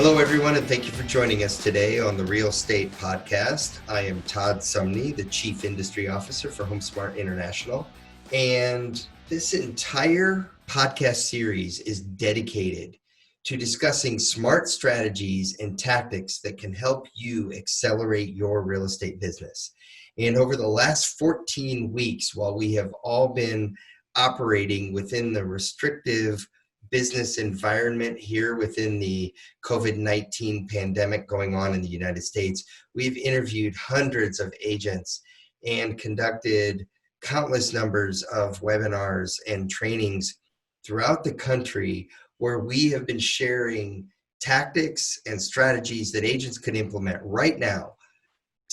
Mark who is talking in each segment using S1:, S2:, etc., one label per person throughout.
S1: Hello, everyone, and thank you for joining us today on the Real Estate Podcast. I am Todd Sumney, the Chief Industry Officer for HomeSmart International. And this entire podcast series is dedicated to discussing smart strategies and tactics that can help you accelerate your real estate business. And over the last 14 weeks, while we have all been operating within the restrictive business environment here within the COVID-19 pandemic going on in the United States, we've interviewed hundreds of agents and conducted countless numbers of webinars and trainings throughout the country where we have been sharing tactics and strategies that agents can implement right now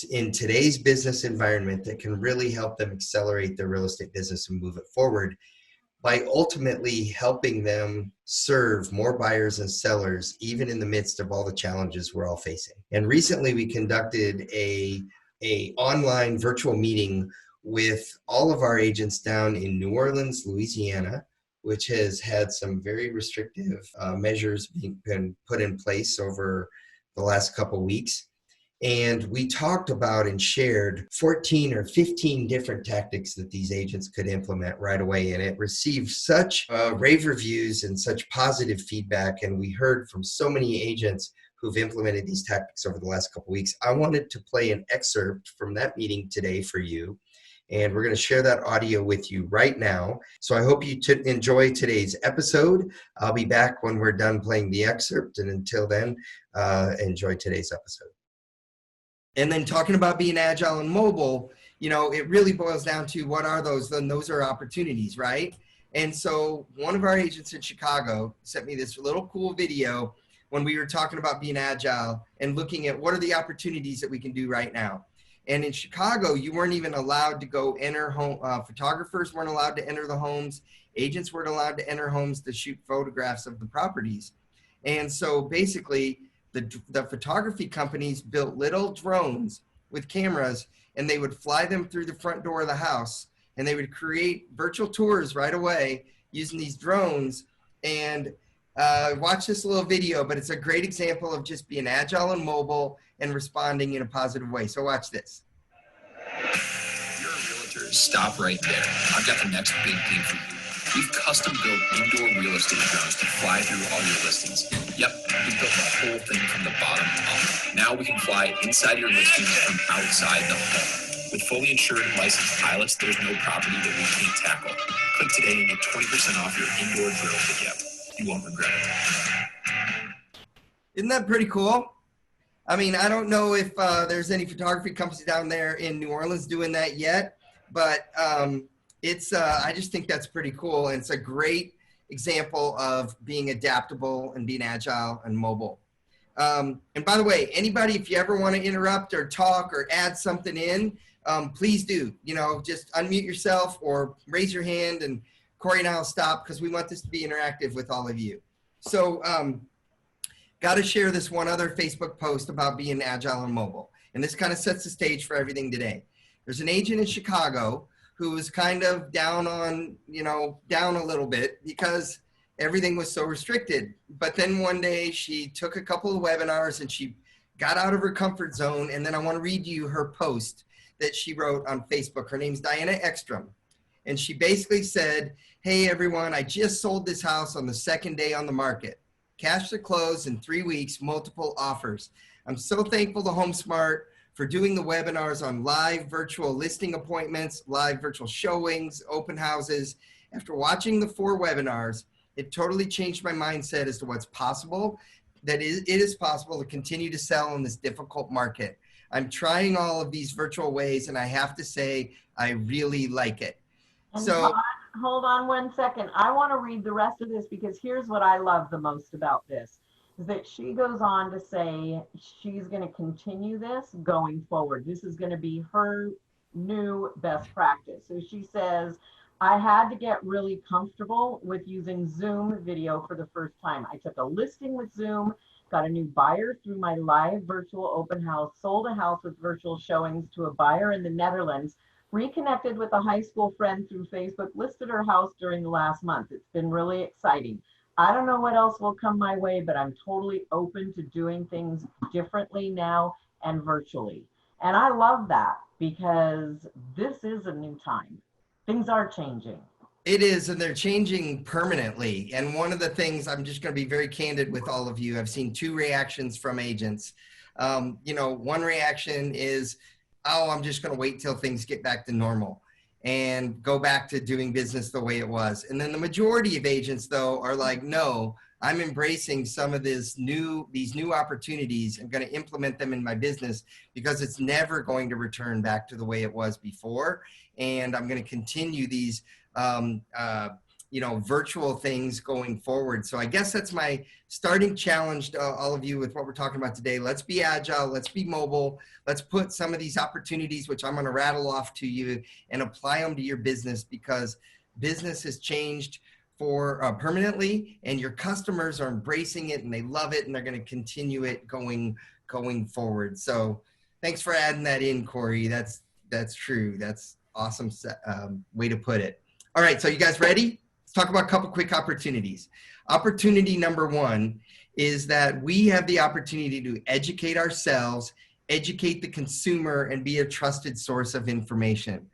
S1: in today's business environment that can really help them accelerate their real estate business and move it forward, by ultimately helping them serve more buyers and sellers, even in the midst of all the challenges we're all facing. And recently we conducted a online virtual meeting with all of our agents down in New Orleans, Louisiana, which has had some very restrictive measures been put in place over the last couple weeks. And we talked about and shared 14 or 15 different tactics that these agents could implement right away. And it received such rave reviews and such positive feedback. And we heard from so many agents who've implemented these tactics over the last couple of weeks. I wanted to play an excerpt from that meeting today for you. And we're going to share that audio with you right now. So I hope you enjoy today's episode. I'll be back when we're done playing the excerpt. And until then, enjoy today's episode. And then talking about being agile and mobile, you know, it really boils down to what are those? Then those are opportunities, right? And so one of our agents in Chicago sent me this little cool video when we were talking about being agile and looking at what are the opportunities that we can do right now. And in Chicago, you weren't even allowed to go enter home. Photographers weren't allowed to enter the homes. Agents weren't allowed to enter homes to shoot photographs of the properties. And so basically, the photography companies built little drones with cameras, and they would fly them through the front door of the house, and they would create virtual tours right away using these drones. And watch this little video, but it's a great example of just being agile and mobile and responding in a positive way. So watch this.
S2: You're a realtor, stop right there. I've got the next big thing for you. We've custom-built indoor real estate drones to fly through all your listings. Yep, we built the whole thing from the bottom up. Now we can fly inside your listings from outside the home. With fully insured and licensed pilots, there's no property that we can't tackle. Click today and get 20% off your indoor drone to get. You won't regret it.
S1: Isn't that pretty cool? I mean, I don't know if there's any photography companies down there in New Orleans doing that yet, but I just think that's pretty cool. And it's a great example of being adaptable and being agile and mobile. And by the way, anybody, if you ever want to interrupt or talk or add something in, please do, you know, just unmute yourself or raise your hand, and Corey and I will stop because we want this to be interactive with all of you. So got to share this one other Facebook post about being agile and mobile. And this kind of sets the stage for everything today. There's an agent in Chicago who was kind of down a little bit because everything was so restricted. But then one day she took a couple of webinars and she got out of her comfort zone. And then I want to read you her post that she wrote on Facebook. Her name's Diana Ekstrom. And she basically said, hey, everyone, I just sold this house on the second day on the market. Cash to close in 3 weeks, multiple offers. I'm so thankful to HomeSmart for doing the webinars on live virtual listing appointments, live virtual showings, open houses. After watching the 4 webinars, it totally changed my mindset as to what's possible, that it is possible to continue to sell in this difficult market. I'm trying all of these virtual ways, and I have to say, I really like it.
S3: And
S1: So
S3: Todd, hold on 1 second. I want to read the rest of this because here's what I love the most about this, is that she goes on to say she's going to continue this going forward. This is going to be her new best practice. So she says, I had to get really comfortable with using Zoom video for the first time. I took a listing with Zoom, got a new buyer through my live virtual open house, sold a house with virtual showings to a buyer in the Netherlands, reconnected with a high school friend through Facebook, listed her house during the last month. It's been really exciting. I don't know what else will come my way, but I'm totally open to doing things differently now and virtually. And I love that because this is a new time. Things are changing.
S1: It is, and they're changing permanently. And one of the things, I'm just going to be very candid with all of you. I've seen two reactions from agents. One reaction is, oh, I'm just going to wait till things get back to normal and go back to doing business the way it was. And then the majority of agents, though, are like, no, I'm embracing some of these new opportunities. I'm going to implement them in my business because it's never going to return back to the way it was before. And I'm going to continue these virtual things going forward. So I guess that's my starting challenge to all of you with what we're talking about today. Let's be agile. Let's be mobile. Let's put some of these opportunities, which I'm going to rattle off to you, and apply them to your business, because business has changed for permanently, and your customers are embracing it and they love it, and they're going to continue it going forward. So thanks for adding that in, Corey. That's true. That's awesome way to put it. All right, so you guys ready? Let's talk about a couple quick opportunities. Opportunity number one is that we have the opportunity to educate ourselves, educate the consumer, and be a trusted source of information.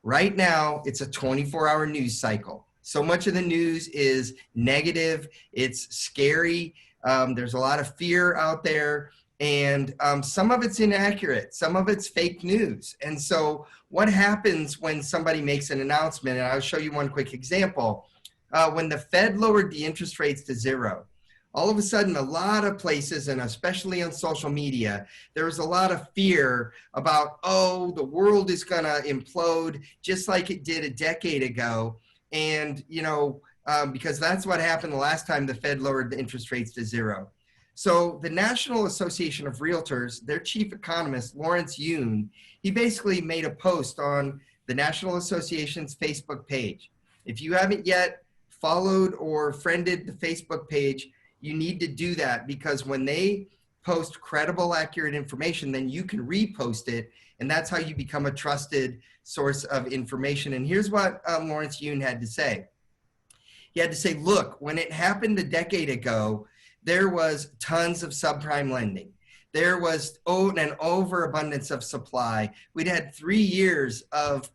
S1: Right now, it's a 24-hour news cycle. So much of the news is negative, it's scary, there's a lot of fear out there, and some of it's inaccurate, some of it's fake news. And so what happens when somebody makes an announcement, and I'll show you one quick example. When the Fed lowered the interest rates to zero, all of a sudden, a lot of places, and especially on social media, there was a lot of fear about, oh, the world is going to implode just like it did a decade ago. And, because that's what happened the last time the Fed lowered the interest rates to zero. So the National Association of Realtors, their chief economist, Lawrence Yun, he basically made a post on the National Association's Facebook page. If you haven't yet followed or friended the Facebook page, you need to do that, because when they post credible, accurate information, then you can repost it, and that's how you become a trusted source of information. And here's what Lawrence Yun had to say. He had to say, look, when it happened a decade ago, there was tons of subprime lending. There was an overabundance of supply. We'd had 3 years of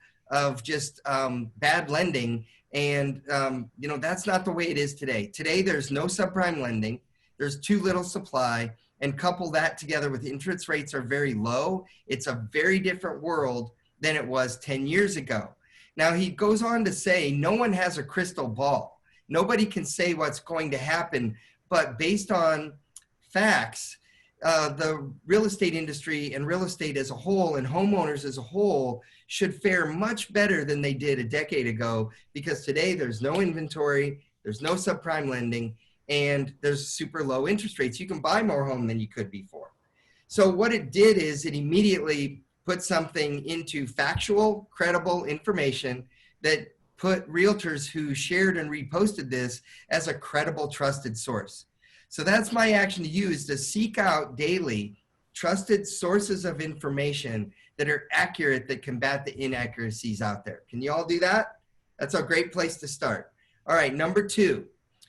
S1: just bad lending. And, that's not the way it is today. Today, there's no subprime lending. There's too little supply. And couple that together with interest rates are very low. It's a very different world than it was 10 years ago. Now, he goes on to say, no one has a crystal ball. Nobody can say what's going to happen. But based on facts, the real estate industry and real estate as a whole and homeowners as a whole should fare much better than they did a decade ago, because today there's no inventory, there's no subprime lending, and there's super low interest rates. You can buy more home than you could before. So what it did is it immediately put something into factual, credible information that put realtors who shared and reposted this as a credible, trusted source. So that's my action to you, is to seek out daily trusted sources of information that are accurate, that combat the inaccuracies out there. Can you all do that? That's a great place to start. All right, number two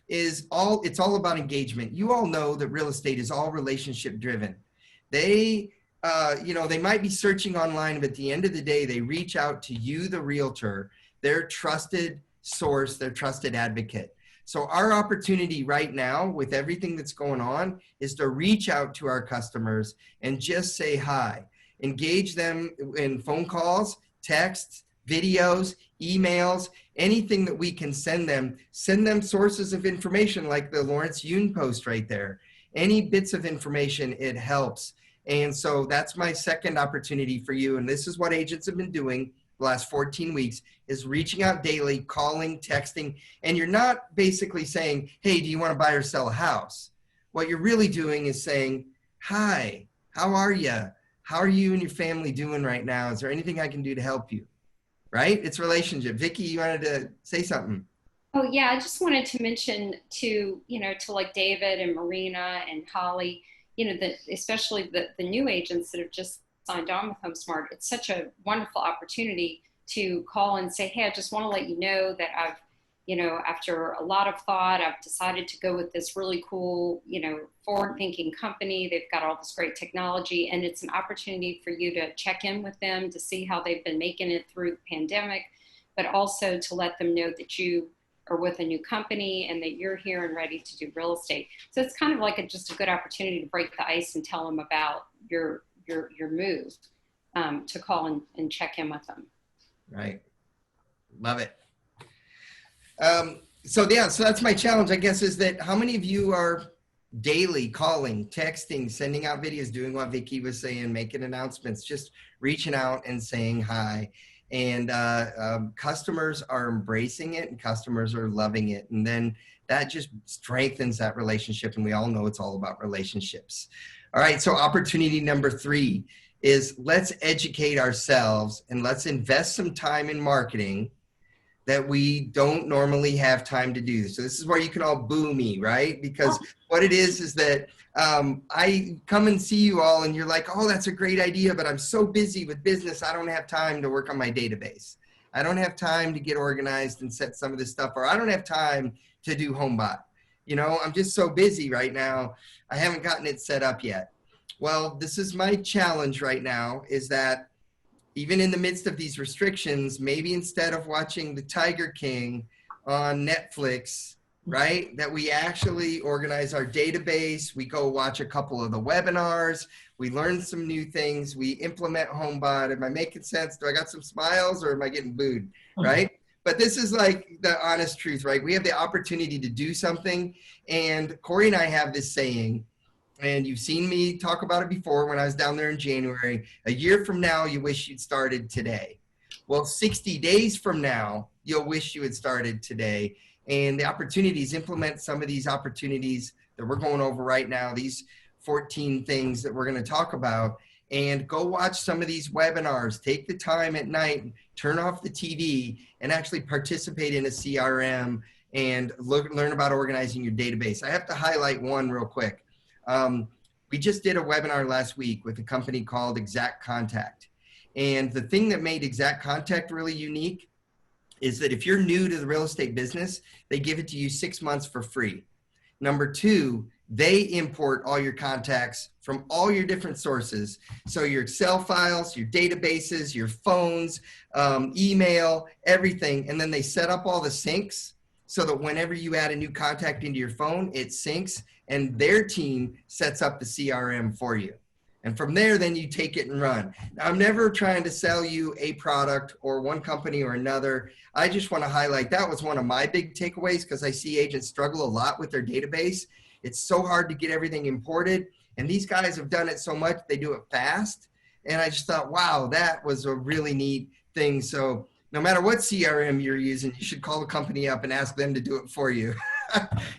S1: is it's all about engagement. You all know that real estate is all relationship driven. They might be searching online, but at the end of the day, they reach out to you, the realtor, their trusted source, their trusted advocate. So our opportunity right now with everything that's going on is to reach out to our customers and just say hi. Engage them in phone calls, texts, videos, emails, anything that we can send them. Send them sources of information like the Lawrence Yun post right there. Any bits of information, it helps. And so that's my second opportunity for you. And this is what agents have been doing the last 14 weeks, is reaching out daily, calling, texting. And you're not basically saying, hey, do you want to buy or sell a house? What you're really doing is saying, hi, how are you? How are you and your family doing right now? Is there anything I can do to help you? Right? It's relationship. Vicki, you wanted to say something.
S4: Oh yeah, I just wanted to mention to like David and Marina and Holly, especially the new agents that have just signed on with HomeSmart. It's such a wonderful opportunity to call and say, hey, I just want to let you know that I've after a lot of thought, I've decided to go with this really cool, forward-thinking company. They've got all this great technology, and it's an opportunity for you to check in with them to see how they've been making it through the pandemic, but also to let them know that you are with a new company and that you're here and ready to do real estate. So it's kind of like just a good opportunity to break the ice and tell them about your move, to call and check in with them.
S1: Right. Love it. So that's my challenge, I guess, is that how many of you are daily calling, texting, sending out videos, doing what Vicki was saying, making announcements, just reaching out and saying hi. And customers are embracing it and customers are loving it. And then that just strengthens that relationship. And we all know it's all about relationships. All right. So opportunity number 3 is let's educate ourselves and let's invest some time in marketing that we don't normally have time to do. So this is where you can all boo me, right? Because what it is that I come and see you all and you're like, oh, that's a great idea, but I'm so busy with business, I don't have time to work on my database. I don't have time to get organized and set some of this stuff, or I don't have time to do HomeBot. I'm just so busy right now. I haven't gotten it set up yet. Well, this is my challenge right now, is that even in the midst of these restrictions, maybe instead of watching The Tiger King on Netflix, right, that we actually organize our database, we go watch a couple of the webinars, we learn some new things, we implement HomeBot. Am I making sense? Do I got some smiles or am I getting booed, right? But this is like the honest truth, right? We have the opportunity to do something. And Corey and I have this saying, and you've seen me talk about it before when I was down there in January. A year from now, you wish you'd started today. Well, 60 days from now, you'll wish you had started today. And the opportunities, implement some of these opportunities that we're going over right now, these 14 things that we're going to talk about, and go watch some of these webinars. Take the time at night, turn off the TV, and actually participate in a CRM and learn about organizing your database. I have to highlight one real quick. We just did a webinar last week with a company called Exact Contact. And the thing that made Exact Contact really unique is that if you're new to the real estate business, they give it to you 6 months for free. Number 2, they import all your contacts from all your different sources. So your Excel files, your databases, your phones, email, everything. And then they set up all the syncs so that whenever you add a new contact into your phone, it syncs and their team sets up the CRM for you. And from there, then you take it and run. Now, I'm never trying to sell you a product or one company or another. I just want to highlight that was one of my big takeaways, because I see agents struggle a lot with their database. It's so hard to get everything imported. And these guys have done it so much, they do it fast. And I just thought, wow, that was a really neat thing. So no matter what CRM you're using, you should call the company up and ask them to do it for you.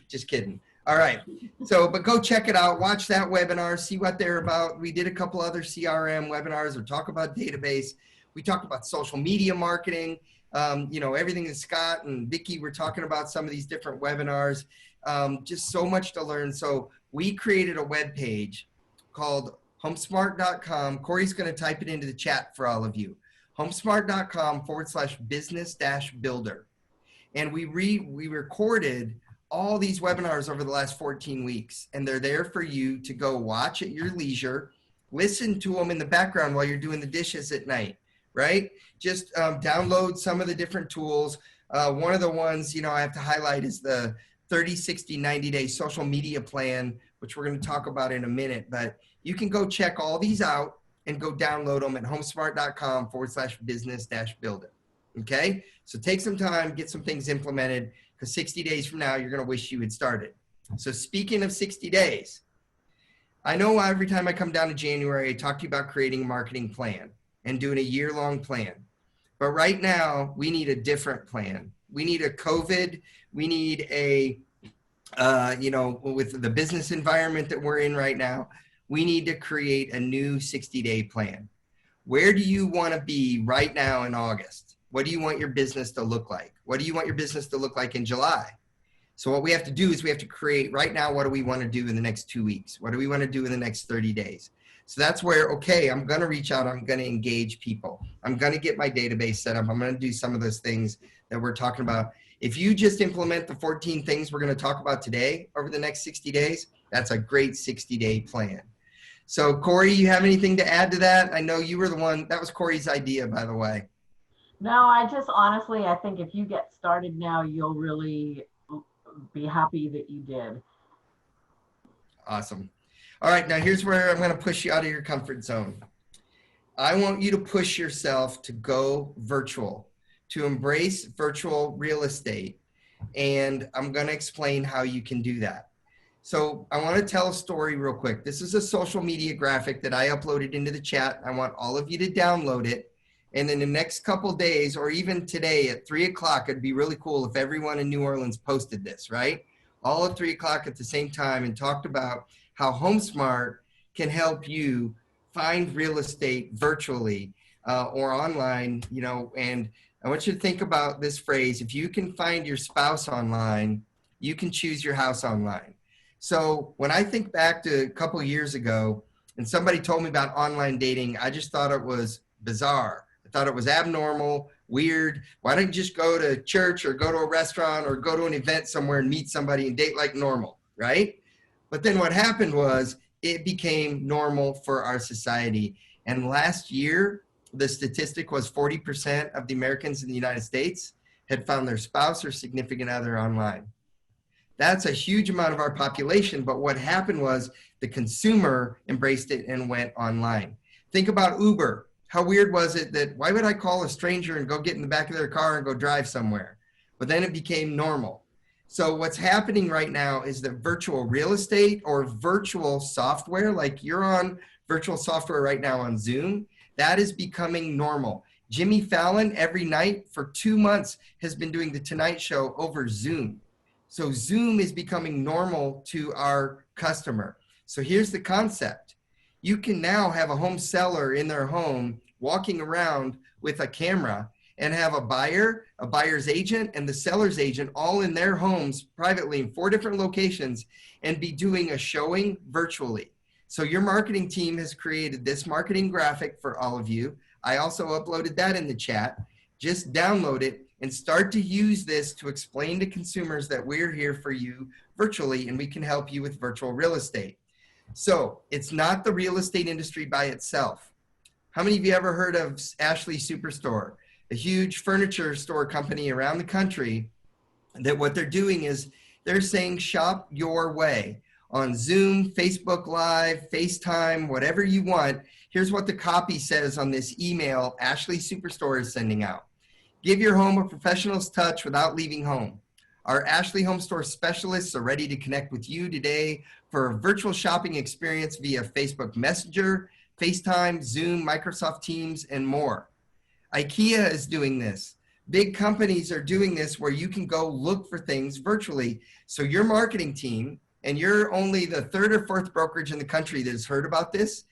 S1: Just kidding. All right. So, but go check it out. Watch that webinar. See what they're about. We did a couple other CRM webinars or talk about database. We talked about social media marketing. Everything that Scott and Vicki were talking about, some of these different webinars. Just so much to learn. So we created a web page called HomeSmart.com. Corey's going to type it into the chat for all of you. HomeSmart.com/business-builder. And we recorded all these webinars over the last 14 weeks, and they're there for you to go watch at your leisure. Listen to them in the background while you're doing the dishes at night, right? Just download some of the different tools. One of the ones, I have to highlight is the 30, 60, 90-day social media plan, which we're going to talk about in a minute. But you can go check all these out and go download them at homesmart.com/business-builder. Okay? So take some time, get some things implemented, because 60 days from now, you're going to wish you had started. So speaking of 60 days, I know every time I come down to January, I talk to you about creating a marketing plan and doing a year-long plan. But right now, we need a different plan. We need a COVID. We need a, with the business environment that we're in right now, we need to create a new 60-day plan. Where do you want to be right now in August? What do you want your business to look like? What do you want your business to look like in July? So what we have to do is we have to create right now, what do we want to do in the next 2 weeks? What do we want to do in the next 30 days? So that's where, okay, I'm going to reach out. I'm going to engage people. I'm going to get my database set up. I'm going to do some of those things that we're talking about. If you just implement the 14 things we're going to talk about today over the next 60 days, that's a great 60-day plan. So Corey, you have anything to add to that? I know you were the one, that was Corey's idea, by the way.
S3: No, I just honestly, I think if you get started now, you'll really be happy that you did.
S1: Awesome. All right, now here's where I'm going to push you out of your comfort zone. I want you to push yourself to go virtual, to embrace virtual real estate. And I'm going to explain how you can do that. So I want to tell a story real quick. This is a social media graphic that I uploaded into the chat. I want all of you to download it. And in the next couple days, or even today at 3 o'clock, it'd be really cool if everyone in New Orleans posted this, right? All at 3 o'clock at the same time, and talked about how HomeSmart can help you find real estate virtually or online, you know. And I want you to think about this phrase: if you can find your spouse online, you can choose your house online. So when I think back to a couple of years ago and somebody told me about online dating, I just thought it was bizarre. I thought it was abnormal, weird. Why don't you just go to church or go to a restaurant or go to an event somewhere and meet somebody and date like normal, right? But then what happened was it became normal for our society. And last year, the statistic was 40% of the Americans in the United States had found their spouse or significant other online. That's a huge amount of our population, but what happened was the consumer embraced it and went online. Think about Uber. How weird was it that, why would I call a stranger and go get in the back of their car and go drive somewhere? But then it became normal. So what's happening right now is that virtual real estate or virtual software, like you're on virtual software right now on Zoom, that is becoming normal. Jimmy Fallon every night for 2 months has been doing the Tonight Show over Zoom. So Zoom is becoming normal to our customer. So here's the concept. You can now have a home seller in their home walking around with a camera and have a buyer, a buyer's agent, and the seller's agent all in their homes privately in 4 different locations and be doing a showing virtually. So your marketing team has created this marketing graphic for all of you. I also uploaded that in the chat. Just download it and start to use this to explain to consumers that we're here for you virtually and we can help you with virtual real estate. So it's not the real estate industry by itself. How many of you ever heard of Ashley Superstore, a huge furniture store company around the country that what they're doing is they're saying shop your way on Zoom, Facebook Live, FaceTime, whatever you want. Here's what the copy says on this email Ashley Superstore is sending out. Give your home a professional's touch without leaving home. Our Ashley Home Store specialists are ready to connect with you today for a virtual shopping experience via Facebook Messenger, FaceTime, Zoom, Microsoft Teams, and more. IKEA is doing this. Big companies are doing this where you can go look for things virtually. So your marketing team, and you're only the 3rd or 4th brokerage in the country that has heard about this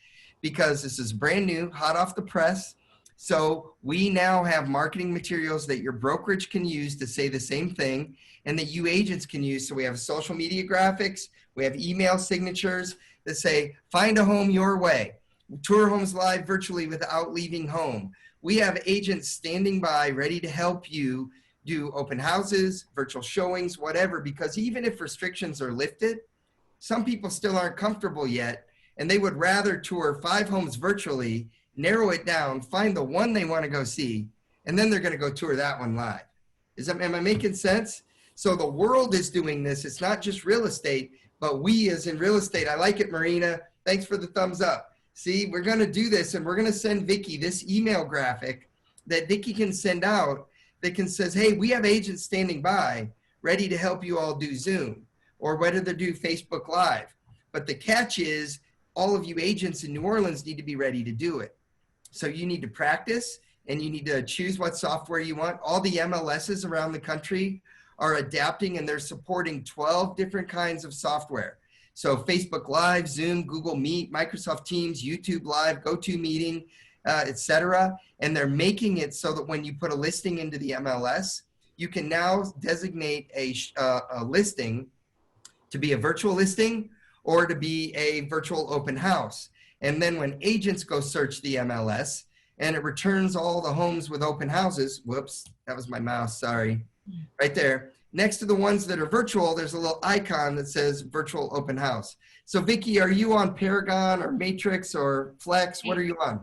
S1: because this is brand new, hot off the press. So we now have marketing materials that your brokerage can use to say the same thing and that you agents can use. So we have social media graphics, we have email signatures that say, find a home your way, tour homes live virtually without leaving home. We have agents standing by ready to help you do open houses, virtual showings, whatever, because even if restrictions are lifted, some people still aren't comfortable yet, and they would rather tour 5 homes virtually, narrow it down, find the one they want to go see, and then they're going to go tour that one live. Am I making sense? So the world is doing this. It's not just real estate, but we as in real estate. I like it, Marina. Thanks for the thumbs up. See, we're going to do this, and we're going to send Vicki this email graphic that Vicki can send out that can says, hey, we have agents standing by ready to help you all do Zoom or whether they do Facebook Live. But the catch is all of you agents in New Orleans need to be ready to do it. So you need to practice and you need to choose what software you want. All the MLSs around the country are adapting and they're supporting 12 different kinds of software. So Facebook Live, Zoom, Google Meet, Microsoft Teams, YouTube Live, GoToMeeting, etc. And they're making it so that when you put a listing into the MLS, you can now designate a listing to be a virtual listing or to be a virtual open house. And then when agents go search the MLS and it returns all the homes with open houses, whoops, that was my mouse, sorry. right there. Next to the ones that are virtual, there's a little icon that says virtual open house. So Vicki, are you on Paragon or Matrix or Flex? What are you on?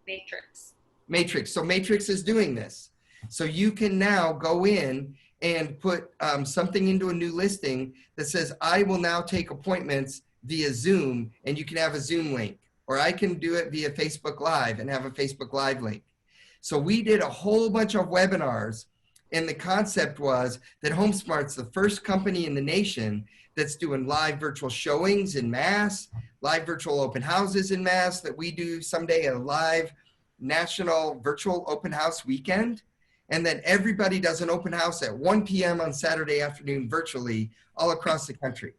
S4: Matrix.
S1: Matrix. So Matrix is doing this. So you can now go in and put something into a new listing that says, I will now take appointments via Zoom, and you can have a Zoom link. Or I can do it via Facebook Live and have a Facebook Live link. So we did a whole bunch of webinars, and the concept was that HomeSmart's the first company in the nation that's doing live virtual showings in mass, live virtual open houses in mass, that we do someday a live national virtual open house weekend, and that everybody does an open house at 1 p.m. on Saturday afternoon virtually all across the country.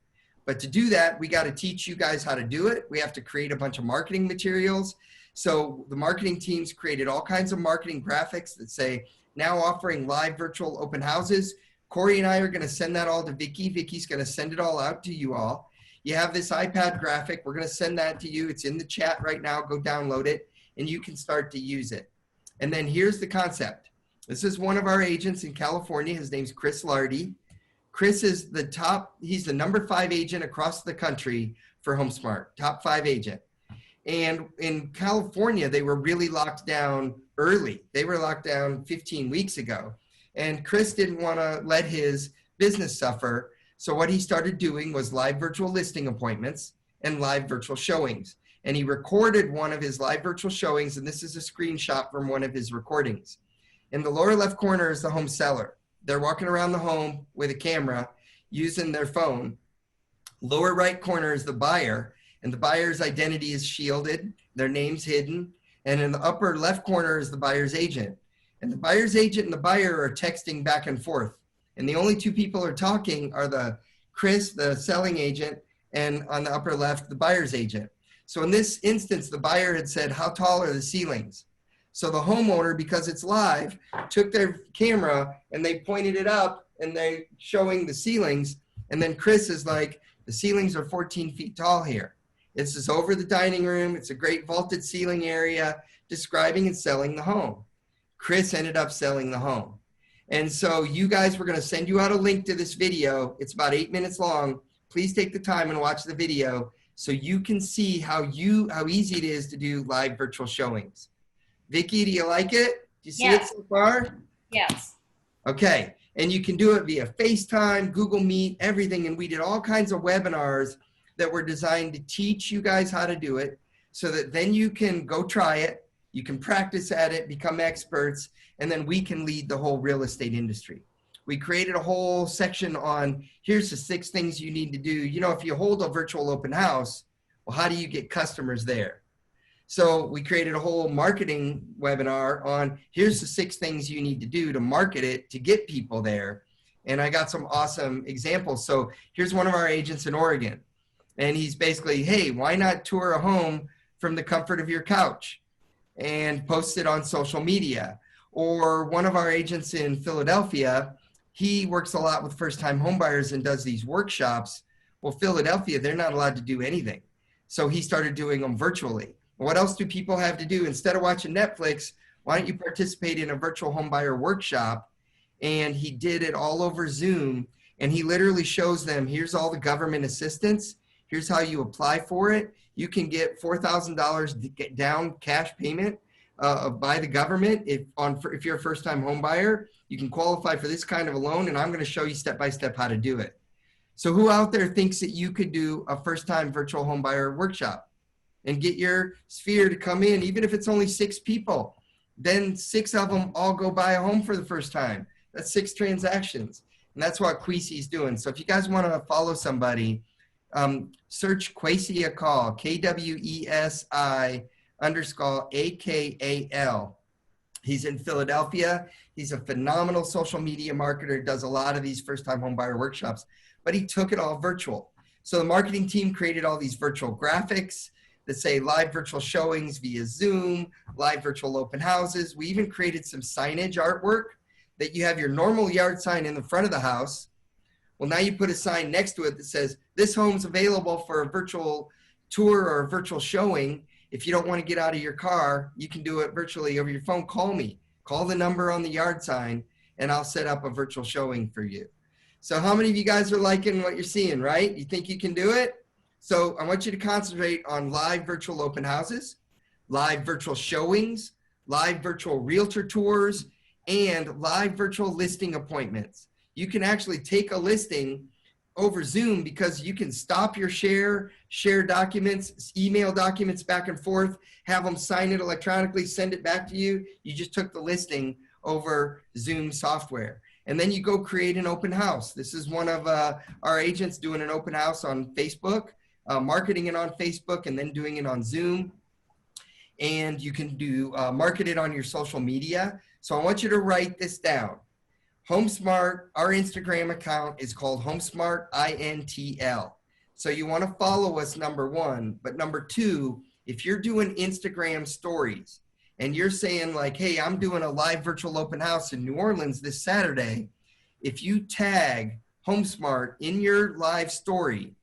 S1: But to do that, we got to teach you guys how to do it. We have to create a bunch of marketing materials. So the marketing teams created all kinds of marketing graphics that say, now offering live virtual open houses. Corey and I are going to send that all to Vicki. Vicki's going to send it all out to you all. You have this iPad graphic. We're going to send that to you. It's in the chat right now. Go download it, and you can start to use it. And then here's the concept. This is one of our agents in California. His name's Chris Lardy. Chris is he's the number 5 agent across the country for HomeSmart, top 5 agent. And in California, they were really locked down early. They were locked down 15 weeks ago. And Chris didn't want to let his business suffer. So what he started doing was live virtual listing appointments and live virtual showings. And he recorded one of his live virtual showings, and this is a screenshot from one of his recordings. In the lower left corner is the home seller. They're walking around the home with a camera using their phone. Lower right corner is the buyer, and the buyer's identity is shielded, their name's hidden. And in the upper left corner is the buyer's agent. And the buyer's agent and the buyer are texting back and forth. And the only 2 people are talking are Chris, the selling agent, and on the upper left, the buyer's agent. So in this instance, the buyer had said, how tall are the ceilings? So the homeowner, because it's live, took their camera and they pointed it up and they're showing the ceilings. And then Chris is like, the ceilings are 14 feet tall here. This is over the dining room. It's a great vaulted ceiling area, describing and selling the home. Chris ended up selling the home. And so you guys, we're going to send you out a link to this video. It's about 8 minutes long. Please take the time and watch the video so you can see how easy it is to do live virtual showings. Vicki, do you like it? Do you see it so far?
S4: Yes.
S1: Okay. And you can do it via FaceTime, Google Meet, everything. And we did all kinds of webinars that were designed to teach you guys how to do it so that then you can go try it. You can practice at it, become experts, and then we can lead the whole real estate industry. We created a whole section on, here's the 6 things you need to do. You know, if you hold a virtual open house, well, how do you get customers there? So we created a whole marketing webinar on, here's the 6 things you need to do to market it to get people there. And I got some awesome examples. So here's one of our agents in Oregon. And he's basically, hey, why not tour a home from the comfort of your couch and post it on social media? Or one of our agents in Philadelphia, he works a lot with first-time homebuyers and does these workshops. Well, Philadelphia, they're not allowed to do anything. So he started doing them virtually. What else do people have to do? Instead of watching Netflix, why don't you participate in a virtual homebuyer workshop? And he did it all over Zoom. And he literally shows them, here's all the government assistance. Here's how you apply for it. You can get $4,000 down cash payment by the government if you're a first-time homebuyer. You can qualify for this kind of a loan, and I'm going to show you step-by-step how to do it. So who out there thinks that you could do a first-time virtual homebuyer workshop and get your sphere to come in, even if it's only 6 people? Then 6 of them all go buy a home for the first time. That's 6 transactions. And that's what Kwesi's doing. So if you guys want to follow somebody, search Kwesi Akal, KWESI_AKAL. He's in Philadelphia. He's a phenomenal social media marketer, does a lot of these first-time homebuyer workshops, but he took it all virtual. So the marketing team created all these virtual graphics that say live virtual showings via Zoom, live virtual open houses. We even created some signage artwork that you have your normal yard sign in the front of the house. Well, now you put a sign next to it that says, this home's available for a virtual tour or a virtual showing. If you don't want to get out of your car, you can do it virtually over your phone. Call me. Call the number on the yard sign, and I'll set up a virtual showing for you. So how many of you guys are liking what you're seeing, right? You think you can do it? So I want you to concentrate on live virtual open houses, live virtual showings, live virtual realtor tours, and live virtual listing appointments. You can actually take a listing over Zoom because you can stop your share documents, email documents back and forth, have them sign it electronically, send it back to you. You just took the listing over Zoom software. And then you go create an open house. This is one of our agents doing an open house on Facebook, marketing it on Facebook and then doing it on Zoom. And you can do market it on your social media. So I want you to write this down. HomeSmart, our Instagram account is called HomeSmart INTL. So you want to follow us, number one. But number two, if you're doing Instagram stories and you're saying like, hey, I'm doing a live virtual open house in New Orleans this Saturday, if you tag HomeSmart in your live story,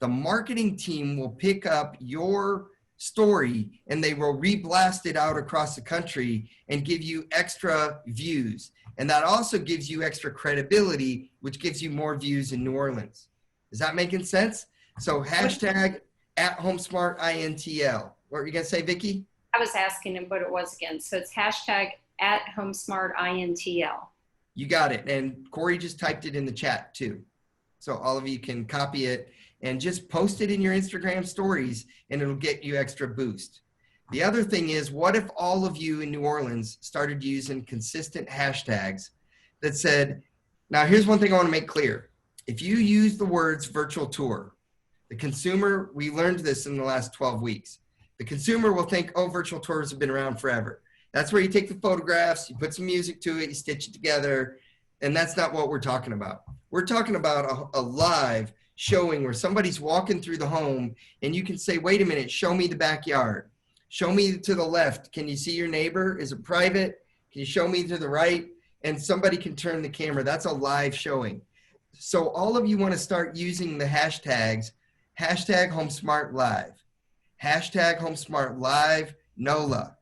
S1: the marketing team will pick up your story and they will reblast it out across the country and give you extra views. And that also gives you extra credibility, which gives you more views in New Orleans. Is that making sense? So hashtag at HomeSmart INTL. What were you going to say, Vicki?
S4: I was asking him what it was again. So it's hashtag at HomeSmart INTL.
S1: You got it. And Corey just typed it in the chat too. So all of you can copy it and just post it in your Instagram stories and it'll get you extra boost. The other thing is, what if all of you in New Orleans started using consistent hashtags that said, now here's one thing I want to make clear. If you use the words virtual tour, the consumer, we learned this in the last 12 weeks. The consumer will think, oh, virtual tours have been around forever. That's where you take the photographs, you put some music to it, you stitch it together, and that's not what we're talking about. We're talking about a live showing where somebody's walking through the home and you can say, wait a minute, show me the backyard. Show me to the left. Can you see your neighbor? Is it private? Can you show me to the right? And somebody can turn the camera. That's a live showing. So all of you want to start using the hashtags, hashtag HomeSmart Live, hashtag HomeSmart Live, NOLA.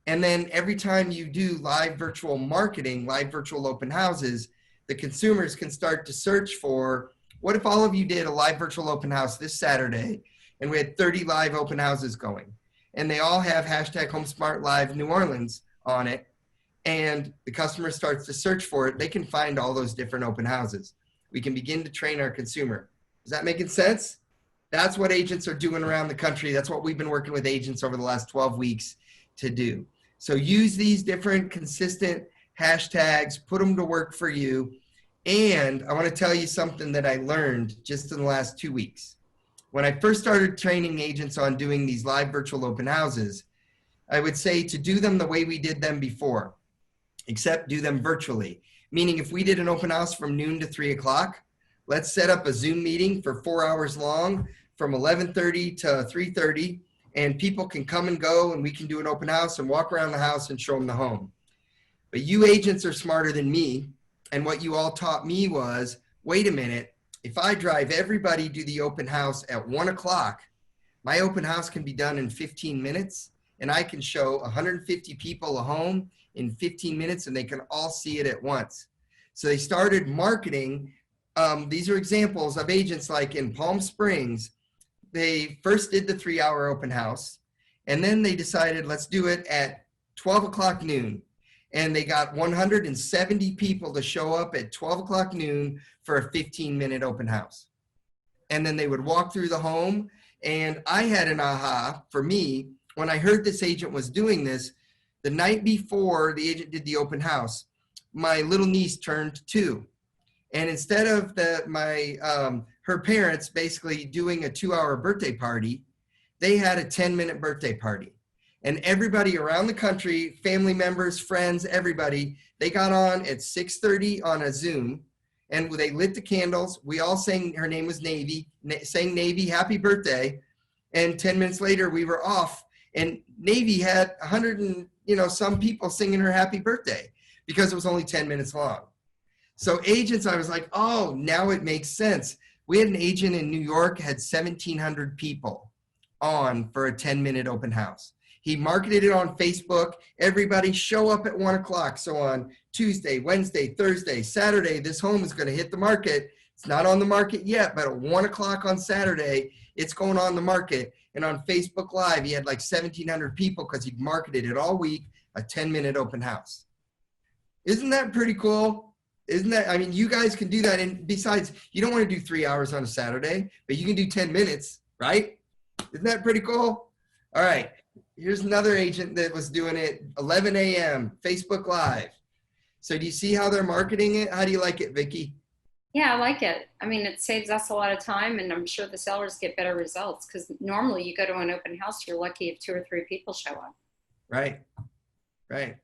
S1: And then every time you do live virtual marketing, live virtual open houses, the consumers can start to search for, what if all of you did a live virtual open house this Saturday and we had 30 live open houses going? And they all have hashtag HomeSmart Live New Orleans on it. And the customer starts to search for it. They can find all those different open houses. We can begin to train our consumer. Is that making sense? That's what agents are doing around the country. That's what we've been working with agents over the last 12 weeks to do. So use these different consistent hashtags, put them to work for you. And I want to tell you something that I learned just in the last 2 weeks. When I first started training agents on doing these live virtual open houses, I would say to do them the way we did them before, except do them virtually. Meaning if we did an open house from noon to 3 o'clock, let's set up a Zoom meeting for 4 hours long from 11:30 to 3:30, and people can come and go and we can do an open house and walk around the house and show them the home. But you agents are smarter than me. And what you all taught me was, wait a minute, if I drive everybody to the open house at 1 o'clock, my open house can be done in 15 minutes and I can show 150 people a home in 15 minutes and they can all see it at once. So they started marketing. These are examples of agents like in Palm Springs. They first did the 3-hour open house and then they decided let's do it at 12 o'clock noon. And they got 170 people to show up at 12 o'clock noon for a 15-minute open house. And then they would walk through the home. And I had an aha for me when I heard this agent was doing this. The night before the agent did the open house, my little niece turned 2. And instead of her parents basically doing a 2-hour birthday party, they had a 10-minute birthday party. And everybody around the country, family members, friends, everybody, they got on at 6:30 on a Zoom and they lit the candles. We all sang, her name was Navy, sang Navy, happy birthday. And 10 minutes later we were off and Navy had 100 and some people singing her happy birthday because it was only 10 minutes long. So agents, I was like, oh, now it makes sense. We had an agent in New York, had 1,700 people on for a 10-minute open house. He marketed it on Facebook. Everybody show up at 1 o'clock. So on Tuesday, Wednesday, Thursday, Saturday, this home is going to hit the market. It's not on the market yet, but at 1 o'clock on Saturday, it's going on the market. And on Facebook Live, he had like 1,700 people because he marketed it all week, a 10-minute open house. Isn't that pretty cool? Isn't that, I mean, you guys can do that. And besides, you don't want to do 3 hours on a Saturday, but you can do 10 minutes, right? Isn't that pretty cool? All right. Here's another agent that was doing it 11 a.m. Facebook Live. So do you see how they're marketing it? How do you like it, Vicki?
S4: Yeah, I like it. I mean, it saves us a lot of time, and I'm sure the sellers get better results because normally you go to an open house, you're lucky if 2 or 3 people show up.
S1: Right. Right.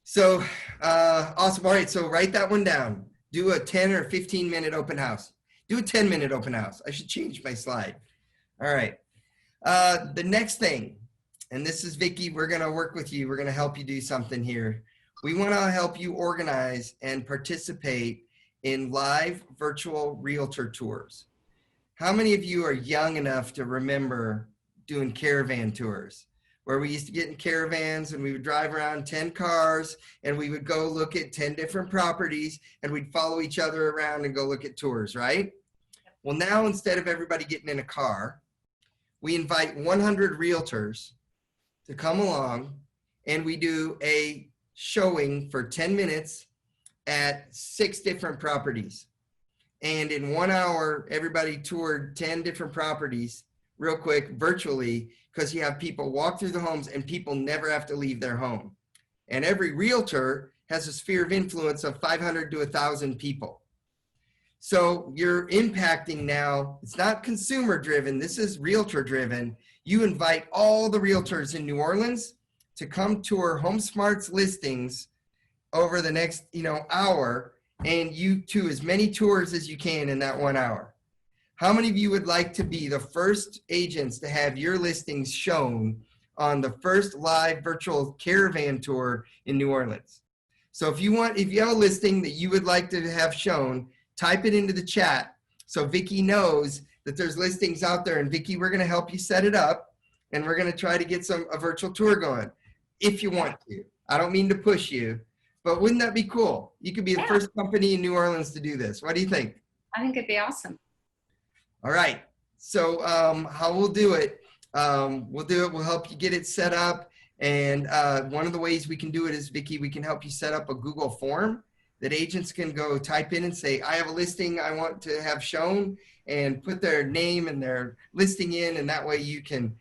S1: So awesome. All right. So write that one down. Do a 10 or 15-minute open house. Do a 10-minute open house. I should change my slide. All right. The next thing, and this is Vicki, we're going to work with you. We're going to help you do something here. We want to help you organize and participate in live virtual realtor tours. How many of you are young enough to remember doing caravan tours, where we used to get in caravans and we would drive around 10 cars and we would go look at 10 different properties and we'd follow each other around and go look at tours, right? Well, now instead of everybody getting in a car, we invite 100 realtors to come along and we do a showing for 10 minutes at 6 different properties. And in 1 hour, everybody toured 10 different properties real quick virtually, because you have people walk through the homes and people never have to leave their home. And every realtor has a sphere of influence of 500 to 1,000 people. So you're impacting now, it's not consumer driven, this is realtor driven. You invite all the realtors in New Orleans to come tour HomeSmart's listings over the next hour, and you do as many tours as you can in that 1 hour. How many of you would like to be the first agents to have your listings shown on the first live virtual caravan tour in New Orleans? So if you have a listing that you would like to have shown, type it into the chat so Vicki knows that there's listings out there. And Vicki, we're going to help you set it up, and we're going to try to get a virtual tour going if you want to. I don't mean to push you, but wouldn't that be cool? You could be the first company in New Orleans to do this. What do you think?
S4: I think it'd be awesome.
S1: All right. So how we'll do it, we'll help you get it set up. And one of the ways we can do it is, Vicki, we can help you set up a Google form that agents can go type in and say, I have a listing I want to have shown, and put their name and their listing in, and that way you can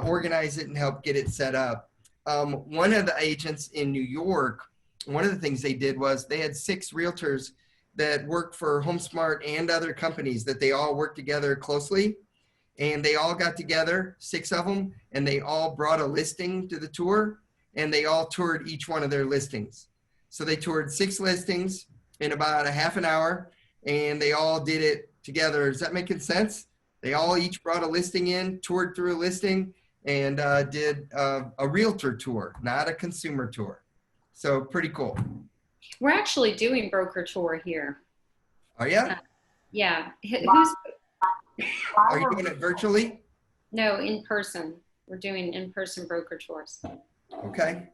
S1: organize it and help get it set up. One of the agents in New York, one of the things they did was they had 6 realtors that worked for HomeSmart and other companies that they all worked together closely. And they all got together, 6 of them, and they all brought a listing to the tour, and they all toured each one of their listings. So they toured 6 listings in about a half an hour, and they all did it together. Is that making sense? They all each brought a listing in, toured through a listing, and did a realtor tour, not a consumer tour. So pretty cool.
S4: We're actually doing broker tour here.
S1: Are you?
S4: Yeah.
S1: Are you doing it virtually?
S4: No, in person. We're doing in-person broker tours.
S1: Okay.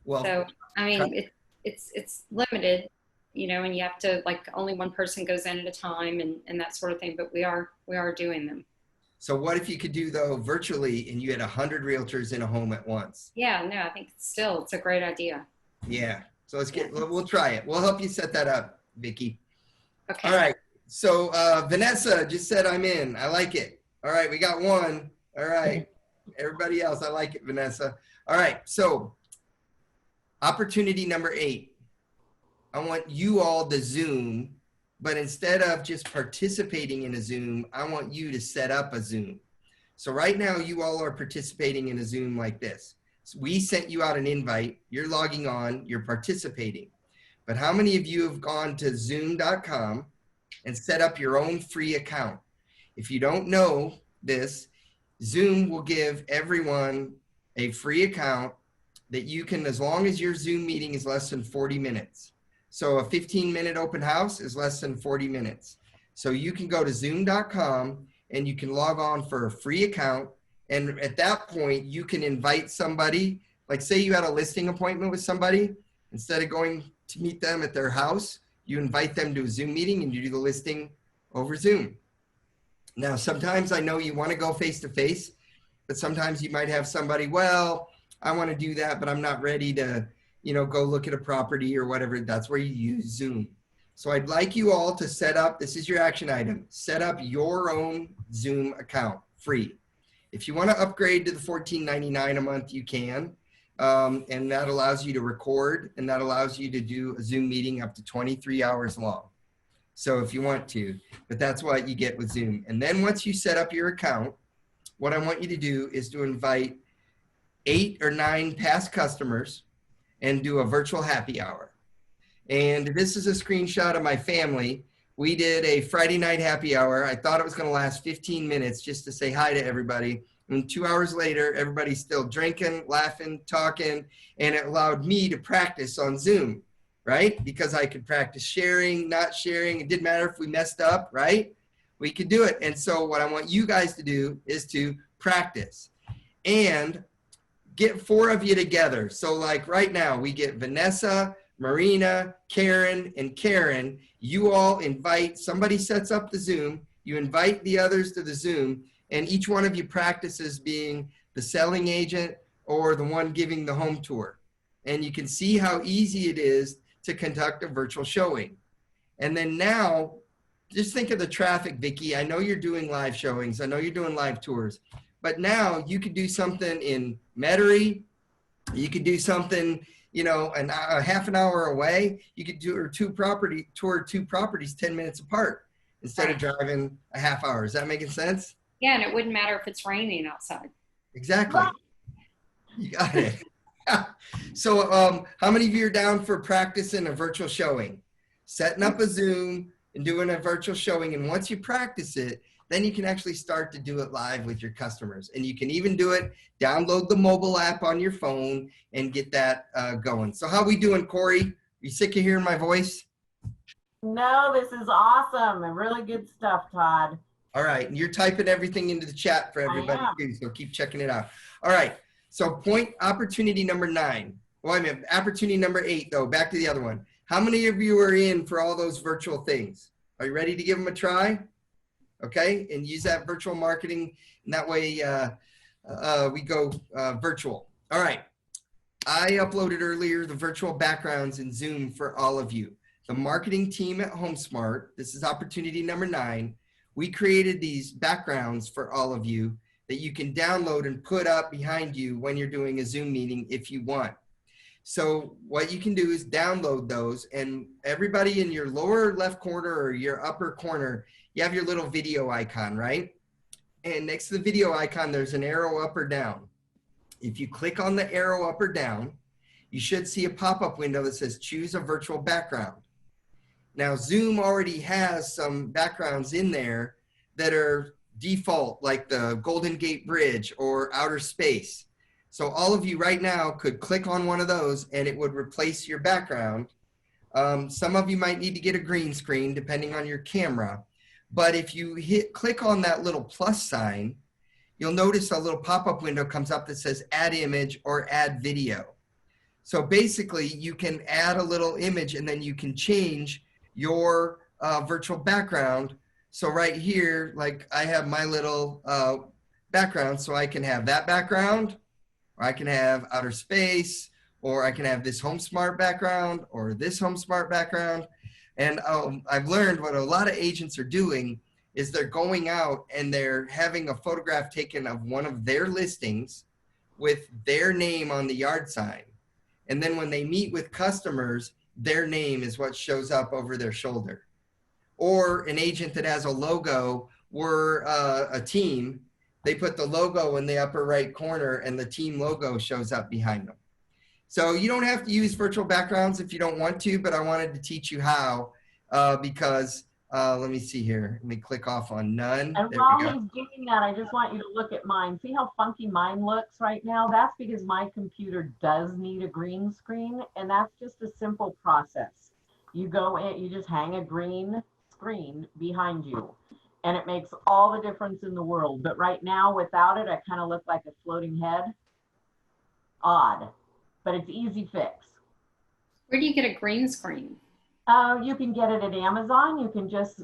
S1: Well,
S4: so I mean, it's limited, and you have to, like, only one person goes in at a time and that sort of thing. But we are doing them.
S1: So what if you could do, though, virtually, and you had 100 realtors in a home at once?
S4: Yeah, no, I think it's a great idea.
S1: Yeah. So we'll try it. We'll help you set that up, Vicki.
S4: Okay.
S1: All right. So Vanessa just said I'm in. I like it. All right. We got one. All right. Everybody else, I like it, Vanessa. All right. So opportunity number 8. I want you all to Zoom, but instead of just participating in a Zoom, I want you to set up a Zoom. So right now you all are participating in a Zoom like this. So we sent you out an invite, you're logging on, you're participating. But how many of you have gone to zoom.com and set up your own free account? If you don't know this, Zoom will give everyone a free account that you can, as long as your Zoom meeting is less than 40 minutes. So a 15-minute open house is less than 40 minutes. So you can go to zoom.com and you can log on for a free account, And at that point, you can invite somebody, like say you had a listing appointment with somebody, instead of going to meet them at their house, you invite them to a Zoom meeting and you do the listing over Zoom. Now, sometimes I know you want to go face to face, but sometimes you might have somebody, well, I want to do that, but I'm not ready to, go look at a property or whatever. That's where you use Zoom. So I'd like you all to set up, this is your action item, set up your own Zoom account free. If you want to upgrade to the $14.99 a month, you can. And that allows you to record, and that allows you to do a Zoom meeting up to 23 hours long. So if you want to, but that's what you get with Zoom. And then once you set up your account, what I want you to do is to invite 8 or 9 past customers and do a virtual happy hour. And this is a screenshot of my family. We did a Friday night happy hour. I thought it was going to last 15 minutes just to say hi to everybody. And 2 hours later, everybody's still drinking, laughing, talking, and it allowed me to practice on Zoom, right? Because I could practice sharing, not sharing. It didn't matter if we messed up, right? We could do it. And so what I want you guys to do is to practice and get 4 of you together. So like right now, we get Vanessa, Marina, Karen, and Karen. You all invite, somebody sets up the Zoom, you invite the others to the Zoom, and each one of you practices being the selling agent or the one giving the home tour. And you can see how easy it is to conduct a virtual showing. And then now, just think of the traffic, Vicki. I know you're doing live showings. I know you're doing live tours. But now you could do something in Metairie. You could do something, a half an hour away. You could do tour 2 properties 10 minutes apart instead of driving a half hour. Is that making sense?
S4: Yeah, and it wouldn't matter if it's raining outside.
S1: Exactly. You got it. So how many of you are down for practicing a virtual showing? Setting up a Zoom and doing a virtual showing. And once you practice it, then you can actually start to do it live with your customers. And you can even do it, download the mobile app on your phone and get that going. So how we doing, Corey? Are you sick of hearing my voice?
S3: No, this is awesome and really good stuff, Todd.
S1: All right. And you're typing everything into the chat for everybody too. So keep checking it out. All right. So opportunity number 9. Well, I mean, opportunity number 8 though, back to the other one. How many of you are in for all those virtual things? Are you ready to give them a try? Okay, and use that virtual marketing, and that way we go virtual. All right, I uploaded earlier the virtual backgrounds in Zoom for all of you. The marketing team at HomeSmart, this is opportunity number 9, we created these backgrounds for all of you that you can download and put up behind you when you're doing a Zoom meeting if you want. So what you can do is download those, and everybody in your lower left corner or your upper corner, you have your little video icon, right? And next to the video icon, there's an arrow up or down. If you click on the arrow up or down, you should see a pop-up window that says choose a virtual background. Now, Zoom already has some backgrounds in there that are default, like the Golden Gate Bridge or outer space. So all of you right now could click on one of those and it would replace your background. Some of you might need to get a green screen depending on your camera. But if you click on that little plus sign, you'll notice a little pop-up window comes up that says add image or add video. So basically you can add a little image and then you can change your virtual background. So right here, like I have my little background, so I can have that background, or I can have outer space, or I can have this HomeSmart background or this HomeSmart background. And I've learned what a lot of agents are doing is they're going out and they're having a photograph taken of one of their listings with their name on the yard sign. And then when they meet with customers, their name is what shows up over their shoulder. Or an agent that has a logo, we're a team, they put the logo in the upper right corner and the team logo shows up behind them. So you don't have to use virtual backgrounds if you don't want to, but I wanted to teach you how because let me see here. Let me click off on none.
S3: And while he's doing that, I just want you to look at mine. See how funky mine looks right now? That's because my computer does need a green screen, and that's just a simple process. You go in, you just hang a green screen behind you. and it makes all the difference in the world. But right now, without it, I kind of look like a floating head. Odd, but it's easy fix.
S4: Where do you get a green screen?
S3: You can get it at Amazon. You can just,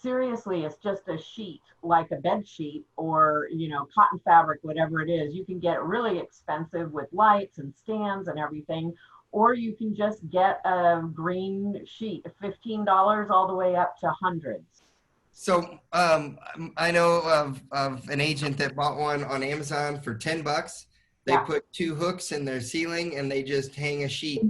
S3: seriously, it's just a sheet, like a bed sheet or, cotton fabric, whatever it is. You can get it really expensive with lights and stands and everything. Or you can just get a green sheet, $15 all the way up to hundreds.
S1: So I know of an agent that bought one on Amazon for $10. They put 2 hooks in their ceiling and they just hang a sheet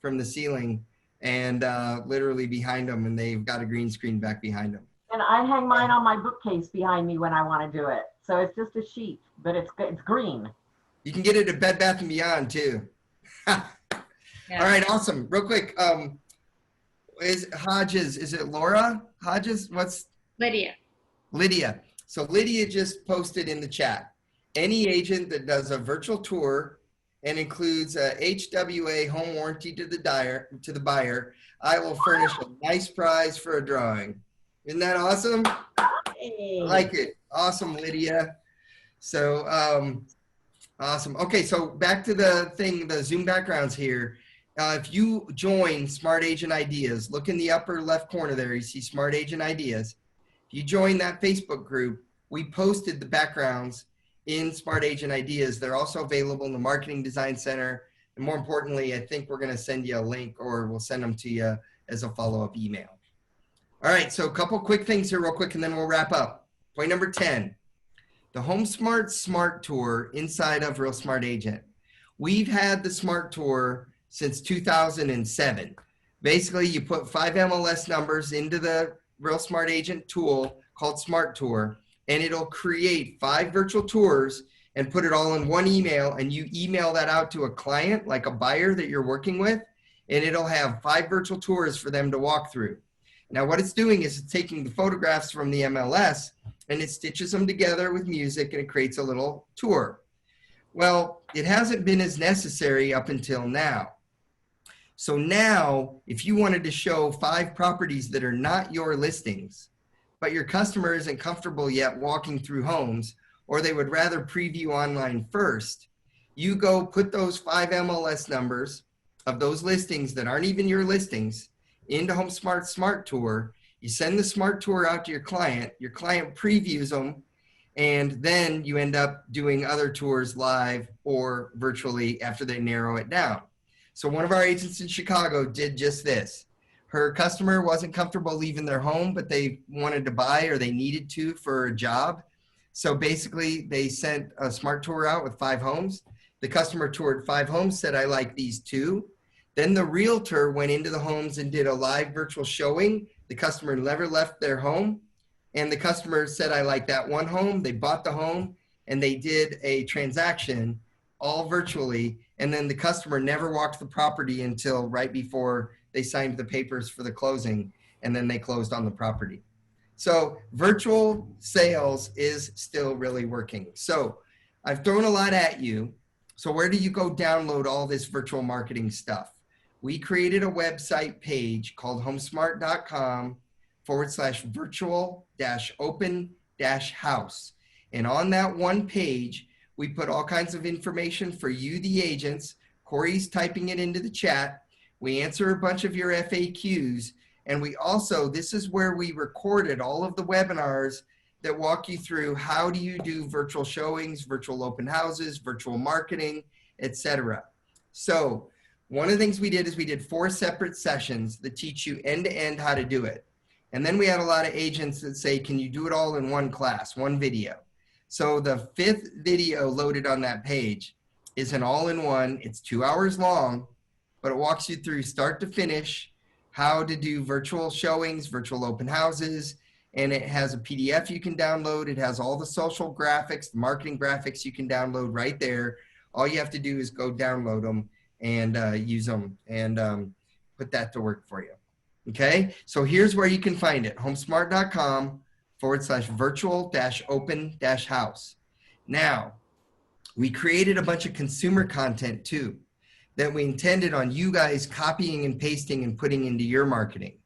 S1: from the ceiling and literally behind them, and they've got a green screen back behind them.
S3: And I hang mine on my bookcase behind me when I want to do it. So it's just a sheet, but it's green.
S1: You can get it at Bed Bath & Beyond too.
S4: Yeah.
S1: All right, awesome. Real quick, is it Laura Hodges? What's
S4: Lydia.
S1: Lydia. So Lydia just posted in the chat. Any agent that does a virtual tour and includes a HWA home warranty to the buyer, I will furnish a nice prize for a drawing. Isn't that awesome?
S3: Hey.
S1: I like it. Awesome, Lydia. So awesome. Okay, so back to the Zoom backgrounds here. If you join Smart Agent Ideas, look in the upper left corner there, you see Smart Agent Ideas. If you join that Facebook group, we posted the backgrounds in Smart Agent Ideas. They're also available in the Marketing Design Center. And more importantly, I think we're going to send you a link, or we'll send them to you as a follow-up email. All right, so a couple quick things here real quick, and then we'll wrap up. Point number 10, the HomeSmart Smart Tour inside of Real Smart Agent. We've had the Smart Tour since 2007. Basically, you put 5 MLS numbers into the Real Smart Agent tool called Smart Tour, and it'll create 5 virtual tours and put it all in one email, and you email that out to a client, like a buyer that you're working with, and it'll have 5 virtual tours for them to walk through. Now, what it's doing is it's taking the photographs from the MLS and it stitches them together with music, and it creates a little tour. Well, it hasn't been as necessary up until now. So now, if you wanted to show 5 properties that are not your listings, but your customer isn't comfortable yet walking through homes, or they would rather preview online first, you go put those 5 MLS numbers of those listings that aren't even your listings into HomeSmart Smart Tour. You send the Smart Tour out to your client previews them, and then you end up doing other tours live or virtually after they narrow it down. So one of our agents in Chicago did just this. Her customer wasn't comfortable leaving their home, but they wanted to buy, or they needed to for a job. So basically they sent a Smart Tour out with 5 homes. The customer toured 5 homes, said, I like these 2. Then the realtor went into the homes and did a live virtual showing. The customer never left their home. And the customer said, I like that one home. They bought the home and they did a transaction all virtually. And then the customer never walked the property until right before they signed the papers for the closing. And then they closed on the property. So virtual sales is still really working. So I've thrown a lot at you. So where do you go download all this virtual marketing stuff? We created a website page called homesmart.com/virtual-open-house. And on that one page, we put all kinds of information for you, the agents. Corey's typing it into the chat. We answer a bunch of your FAQs. And we also, this is where we recorded all of the webinars that walk you through how do you do virtual showings, virtual open houses, virtual marketing, etc. So one of the things we did is we did 4 separate sessions that teach you end-to-end how to do it. And then we had a lot of agents that say, can you do it all in one class, one video? So the 5th video loaded on that page is an all-in-one. It's 2 hours long, but it walks you through start to finish how to do virtual showings, virtual open houses, and it has a PDF you can download. It has all the social graphics, the marketing graphics you can download right there. All you have to do is go download them and use them and put that to work for you. Okay, so here's where you can find it, homesmart.com/virtual-open-house. Now, we created a bunch of consumer content too that we intended on you guys copying and pasting and putting into your marketing.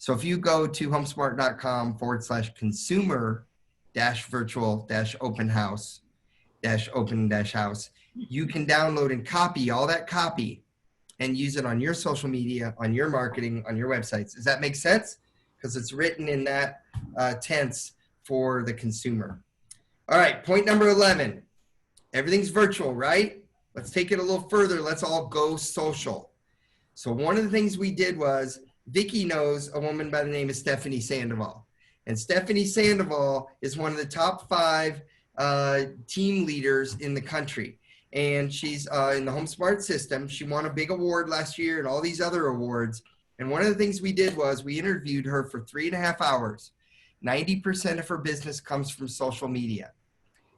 S1: So if you go to homesmart.com/consumer-virtual-open-house, you can download and copy all that copy and use it on your social media, on your marketing, on your websites. Does that make sense? Because it's written in that tense for the consumer. All right, point number 11. Everything's virtual, right? Let's take it a little further. Let's all go social. So one of the things we did was, Vicki knows a woman by the name of Stephanie Sandoval. And Stephanie Sandoval is one of the top 5 team leaders in the country. And she's in the HomeSmart system. She won a big award last year and all these other awards. And one of the things we did was we interviewed her for 3.5 hours. 90% of her business comes from social media.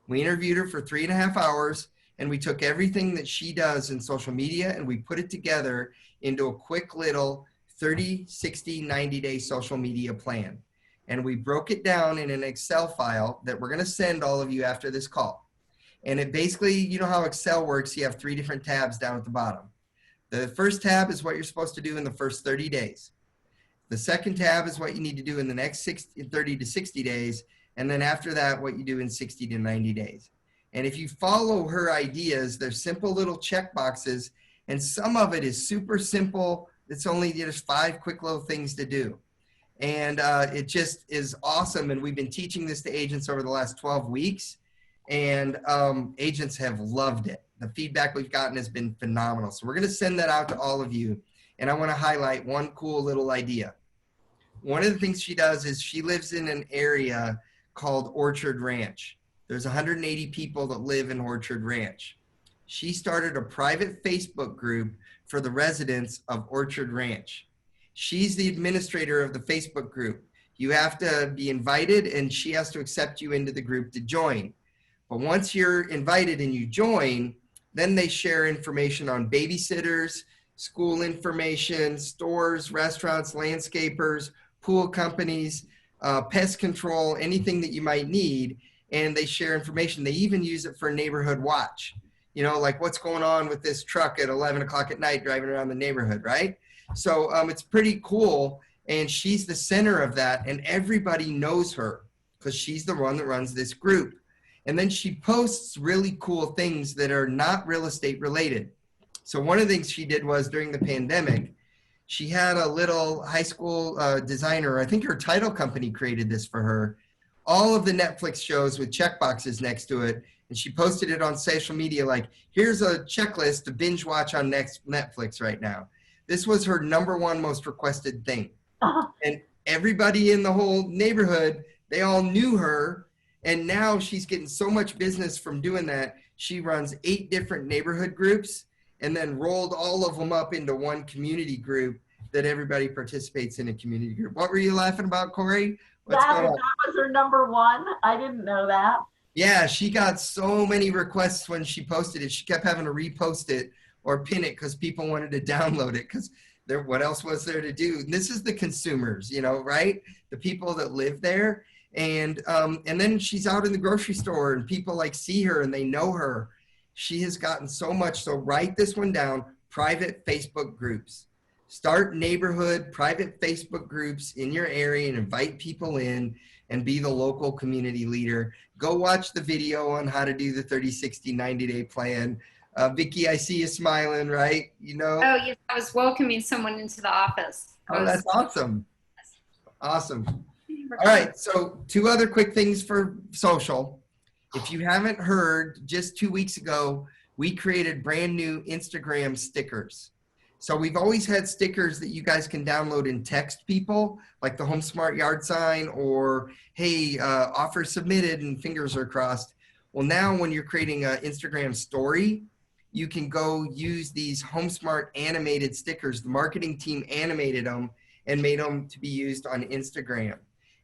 S1: We interviewed her for 3.5 hours, and we took everything that she does in social media and we put it together into a quick little 30, 60, 90-day social media plan. And we broke it down in an Excel file that we're going to send all of you after this call. And it basically, you know how Excel works, you have 3 different tabs down at the bottom. The first tab is what you're supposed to do in the first 30 days. The second tab is what you need to do in the next 30 to 60 days. And then after that, what you do in 60 to 90 days. And if you follow her ideas, they're simple little check boxes. And some of it is super simple. It's only just 5 quick little things to do. And it just is awesome. And we've been teaching this to agents over the last 12 weeks. And agents have loved it. The feedback we've gotten has been phenomenal. So we're going to send that out to all of you. And I want to highlight one cool little idea. One of the things she does is she lives in an area called Orchard Ranch. There's 180 people that live in Orchard Ranch. She started a private Facebook group for the residents of Orchard Ranch. She's the administrator of the Facebook group. You have to be invited and she has to accept you into the group to join. But once you're invited and you join, then they share information on babysitters, school information, stores, restaurants, landscapers, pool companies, pest control, anything that you might need. And they share information. They even use it for neighborhood watch. You know, like what's going on with this truck at 11 o'clock at night driving around the neighborhood, right? So it's pretty cool. And she's the center of that. And everybody knows her because she's the one that runs this group. And then she posts really cool things that are not real estate related. So one of the things she did was during the pandemic, she had a little high school designer, I think her title company created this for her, all of the Netflix shows with check boxes next to it. And she posted it on social media like, here's a checklist to binge watch on Netflix right now. This was her #1 most requested thing. And everybody in the whole neighborhood, they all knew her. And now she's getting so much business from doing that. She runs 8 different neighborhood groups and then rolled all of them up into one community group that everybody participates in a community group. What were you laughing about, Corey?
S3: That was her #1. I didn't know that.
S1: Yeah, she got so many requests when she posted it. She kept having to repost it or pin it because people wanted to download it because what else was there to do? And this is the consumers, you know, right? The people that live there. And then she's out in the grocery store and people like see her and they know her. She has gotten so much. So write this one down, private Facebook groups. Start neighborhood private Facebook groups in your area and invite people in and be the local community leader. Go watch the video on how to do the 30, 60, 90-day plan. Vicki, I see you smiling, right? You know?
S4: Oh, yes, I was welcoming someone into the office.
S1: Oh, that's awesome. Awesome. All right, so 2 other quick things for social. If you haven't heard, just 2 weeks ago, we created brand new Instagram stickers. So we've always had stickers that you guys can download and text people, like the HomeSmart yard sign or, hey, offer submitted and fingers are crossed. Well, now when you're creating an Instagram story, you can go use these HomeSmart animated stickers. The marketing team animated them and made them to be used on Instagram.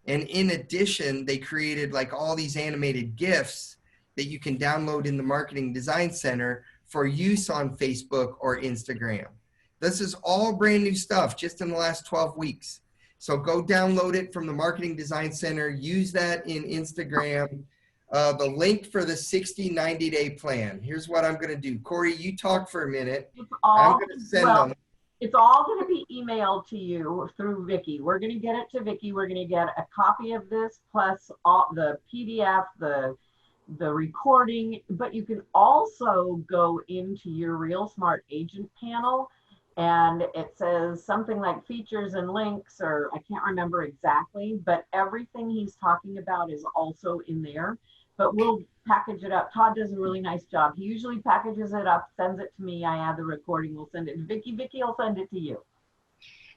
S1: And in addition, they created like all these animated GIFs that you can download in the Marketing Design Center for use on Facebook or Instagram. This is all brand new stuff just in the last 12 weeks. So go download it from the Marketing Design Center. Use that in Instagram. The link for the 60, 90-day plan. Here's what I'm going to do. Corey, you talk for a minute. I'm going to send them.
S3: It's all going to be emailed to you through Vicky. We're going to get it to Vicky. We're going to get a copy of this plus all the PDF, the recording, but you can also go into your Real Smart agent panel, and it says something like features and links, or I can't remember exactly, but everything he's talking about is also in there. But we'll package it up. Todd does a really nice job. He usually packages it up, sends it to me. I add the recording. We'll send it to Vicky. Vicky will send it to you.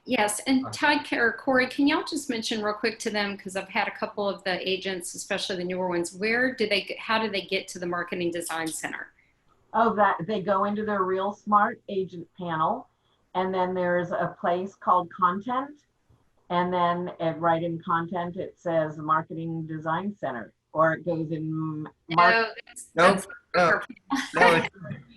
S4: Yes, and Todd or Corey, can y'all just mention real quick to them, because I've had a couple of the agents, especially the newer ones, how do they get to the Marketing Design Center?
S3: Oh, that they go into their Real Smart agent panel, and then there's a place called Content, and then right in Content it says Marketing Design Center. Or it goes in.
S4: No, that's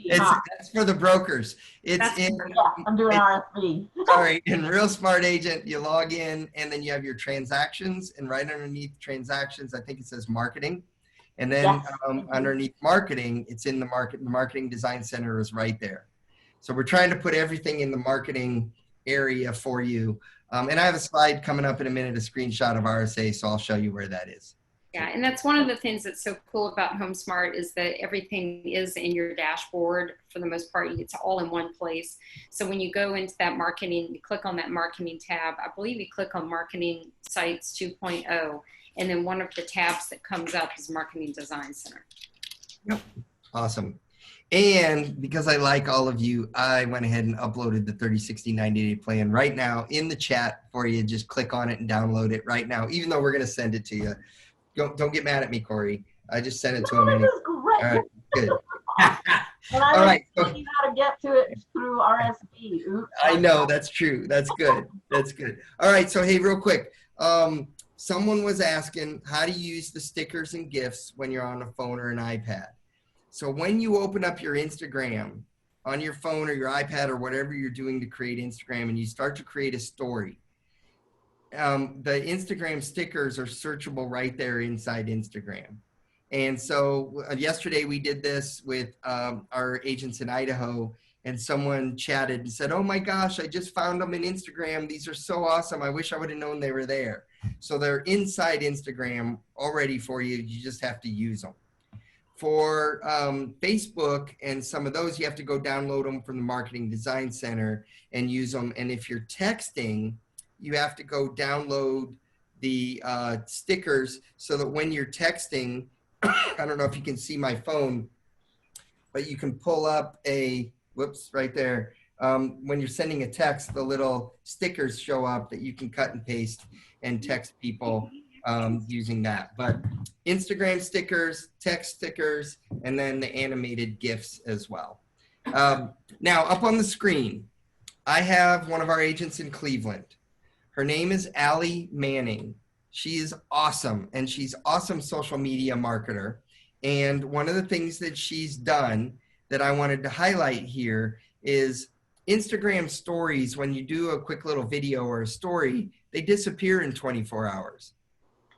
S1: That's for the brokers.
S3: I'm doing RFB.
S1: Sorry, in Real Smart Agent, you log in and then you have your transactions, and right underneath transactions, I think it says marketing. And then
S3: Yes.
S1: Underneath marketing, it's in the Marketing Design Center is right there. So we're trying to put everything in the marketing area for you. And I have a slide coming up in a minute, a screenshot of RSA, so I'll show you where that is.
S4: Yeah, and that's one of the things that's so cool about HomeSmart is that everything is in your dashboard for the most part. It's all in one place. So when you go into that marketing, you click on that marketing tab. I believe you click on Marketing Sites 2.0, and then one of the tabs that comes up is Marketing Design Center.
S1: Yep. Awesome. And because I like all of you, I went ahead and uploaded the 30, 60, 90-day plan right now in the chat for you. Just click on it and download it right now, even though we're going to send it to you. Don't get mad at me, Corey. I just sent it to him.
S3: This is great.
S1: All right, good.
S3: And I
S1: All right.
S3: was thinking how to get to it through RSB. Oops.
S1: I know, that's true. That's good. That's good. All right. So, hey, real quick. Someone was asking how to use the stickers and GIFs when you're on a phone or an iPad. So when you open up your Instagram on your phone or your iPad or whatever you're doing to create Instagram, and you start to create a story, the Instagram stickers are searchable right there inside Instagram. And so yesterday we did this with our agents in Idaho, and someone chatted and said, oh my gosh, I just found them in Instagram. These are so awesome. I wish I would have known they were there. So they're inside Instagram already for you. You just have to use them. For Facebook and some of those, you have to go download them from the Marketing Design Center and use them. And if you're texting, you have to go download the stickers so that when you're texting, I don't know if you can see my phone, but you can pull up whoops, right there. When you're sending a text, the little stickers show up that you can cut and paste and text people using that. But Instagram stickers, text stickers, and then the animated GIFs as well. Now, up on the screen, I have one of our agents in Cleveland. Her name is Allie Manning. She is awesome, and she's awesome social media marketer. And one of the things that she's done that I wanted to highlight here is Instagram stories. When you do a quick little video or a story, they disappear in 24 hours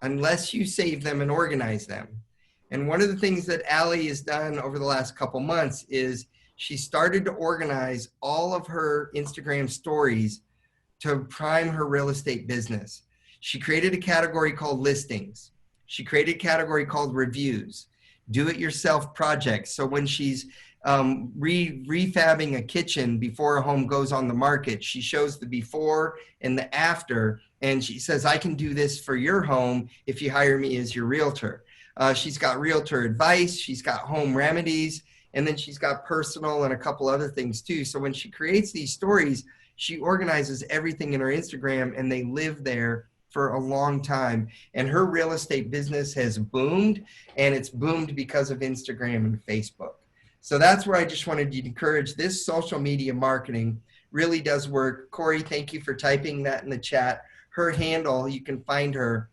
S1: unless you save them and organize them. And one of the things that Allie has done over the last couple months is she started to organize all of her Instagram stories to prime her real estate business. She created a category called listings. She created a category called reviews, do-it-yourself projects. So when she's refabbing a kitchen before a home goes on the market, she shows the before and the after, and she says, I can do this for your home if you hire me as your realtor. She's got realtor advice, she's got home remedies, and then she's got personal and a couple other things too. So when she creates these stories, she organizes everything in her Instagram, and they live there for a long time. And her real estate business has boomed, and it's boomed because of Instagram and Facebook. So that's where I just wanted to encourage this social media marketing really does work. Corey, thank you for typing that in the chat. Her handle, you can find her,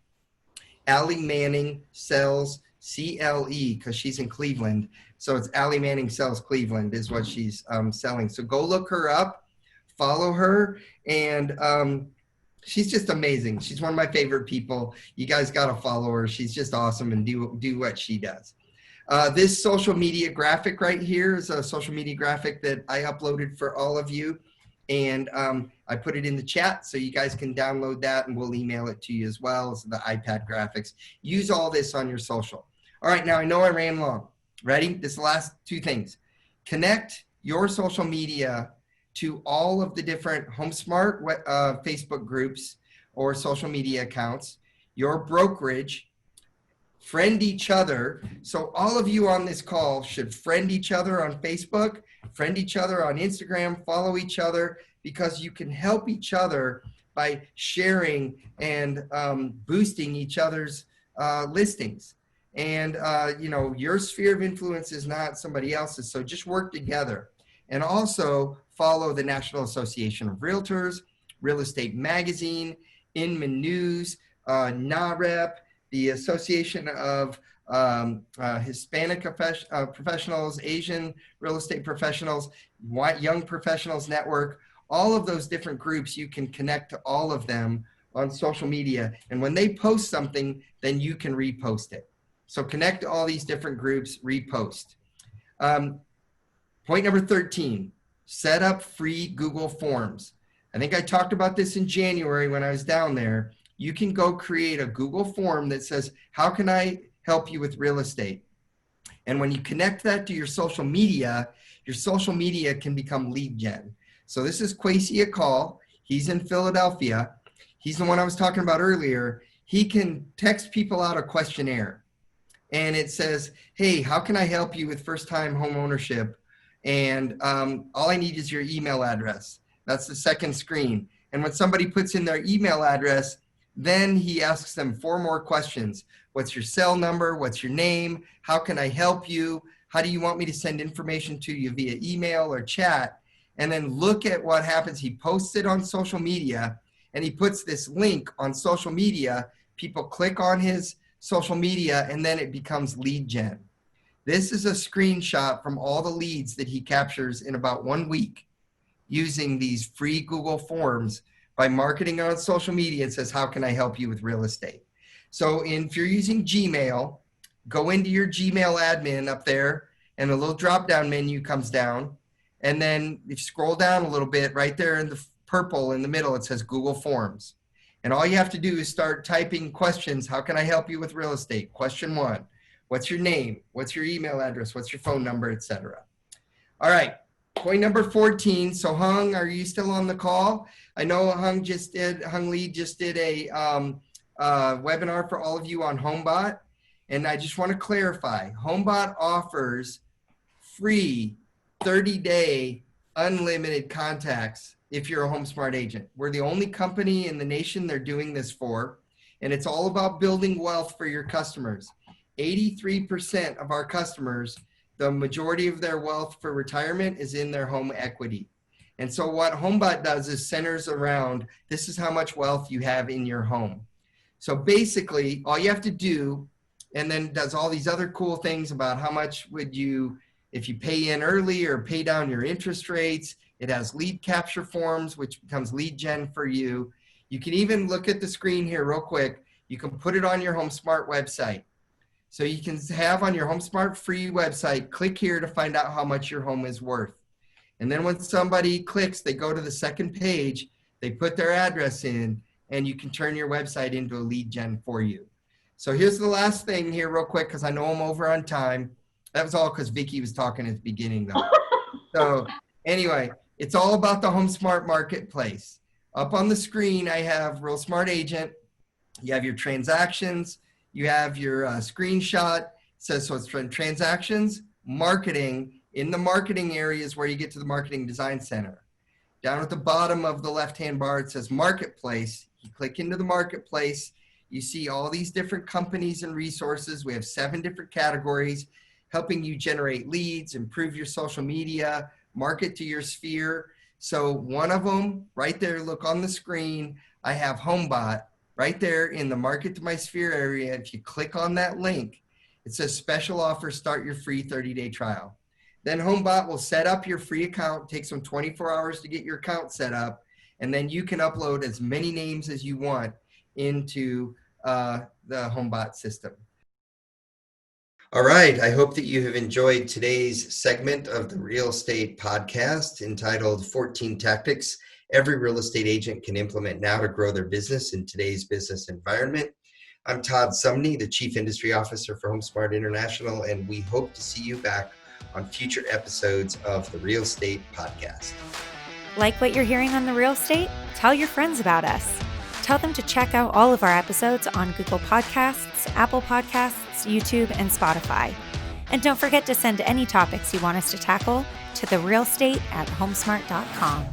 S1: Allie Manning Sells, CLE, because she's in Cleveland. So it's Allie Manning Sells Cleveland is what she's selling. So go look her up, follow her, and she's just amazing. She's one of my favorite people. You guys got to follow her. She's just awesome, and do what she does. This social media graphic right here is a social media graphic that I uploaded for all of you. And I put it in the chat so you guys can download that, and we'll email it to you as well as the iPad graphics. Use all this on your social. All right, now I know I ran long. Ready? This is the last two things. Connect your social media to all of the different HomeSmart Facebook groups or social media accounts, your brokerage, friend each other. So all of you on this call should friend each other on Facebook, friend each other on Instagram, follow each other, because you can help each other by sharing and boosting each other's listings. And you know, your sphere of influence is not somebody else's, so just work together. And also follow the National Association of Realtors, Real Estate Magazine, Inman News, NAREP, the Association of Hispanic Professionals, Asian Real Estate Professionals, Young Professionals Network. All of those different groups, you can connect to all of them on social media. And when they post something, then you can repost it. So connect to all these different groups, repost. Point number 13, set up free Google Forms. I think I talked about this in January when I was down there. You can go create a Google form that says, how can I help you with real estate? And when you connect that to your social media can become lead gen. So this is Kwesi Akal. He's in Philadelphia. He's the one I was talking about earlier. He can text people out a questionnaire. And it says, hey, how can I help you with first-time home ownership? And all I need is your email address. That's the second screen. And when somebody puts in their email address, then he asks them 4 more questions. What's your cell number? What's your name? How can I help you? How do you want me to send information to you via email or chat? And then look at what happens. He posts it on social media, and he puts this link on social media. People click on his social media, and then it becomes lead gen. This is a screenshot from all the leads that he captures in about 1 week using these free Google Forms by marketing on social media. It says, how can I help you with real estate? So if you're using Gmail, go into your Gmail admin up there, and a little drop-down menu comes down. And then if you scroll down a little bit, right there in the purple in the middle, it says Google Forms. And all you have to do is start typing questions. How can I help you with real estate? Question 1. What's your name? What's your email address? What's your phone number, etc. All right. Point number 14. So Hung, are you still on the call? I know Hung Lee just did a webinar for all of you on HomeBot. And I just want to clarify, HomeBot offers free 30-day unlimited contacts if you're a HomeSmart agent. We're the only company in the nation they're doing this for, and it's all about building wealth for your customers. 83% of our customers, the majority of their wealth for retirement is in their home equity. And so what HomeBot does is centers around, this is how much wealth you have in your home. So basically, all you have to do, and then does all these other cool things about how much would you, if you pay in early or pay down your interest rates. It has lead capture forms, which becomes lead gen for you. You can even look at the screen here real quick. You can put it on your HomeSmart website. So you can have on your HomeSmart free website, click here to find out how much your home is worth. And then when somebody clicks, they go to the second page, they put their address in, and you can turn your website into a lead gen for you. So here's the last thing here real quick, because I know I'm over on time. That was all because Vicki was talking at the beginning though. So anyway, it's all about the HomeSmart marketplace. Up on the screen, I have Real Smart Agent. You have your transactions. You have your screenshot. It says, so it's from transactions, marketing. In the marketing area is where you get to the Marketing Design Center. Down at the bottom of the left-hand bar, it says Marketplace. You click into the Marketplace. You see all these different companies and resources. We have 7 different categories helping you generate leads, improve your social media, market to your sphere. So one of them right there, look on the screen, I have HomeBot right there in the market to my sphere area. If you click on that link, it says special offer, start your free 30-day trial. Then HomeBot will set up your free account, takes them 24 hours to get your account set up, and then you can upload as many names as you want into the HomeBot system. All right. I hope that you have enjoyed today's segment of the Real Estate Podcast entitled 14 Tactics Every Real Estate Agent Can Implement Now to Grow Their Business in Today's Business Environment. I'm Todd Sumney, the Chief Industry Officer for HomeSmart International, and we hope to see you back on future episodes of the Real Estate Podcast.
S5: Like what you're hearing on the real estate? Tell your friends about us. Tell them to check out all of our episodes on Google Podcasts, Apple Podcasts, YouTube, and Spotify. And don't forget to send any topics you want us to tackle to therealestate@homesmart.com.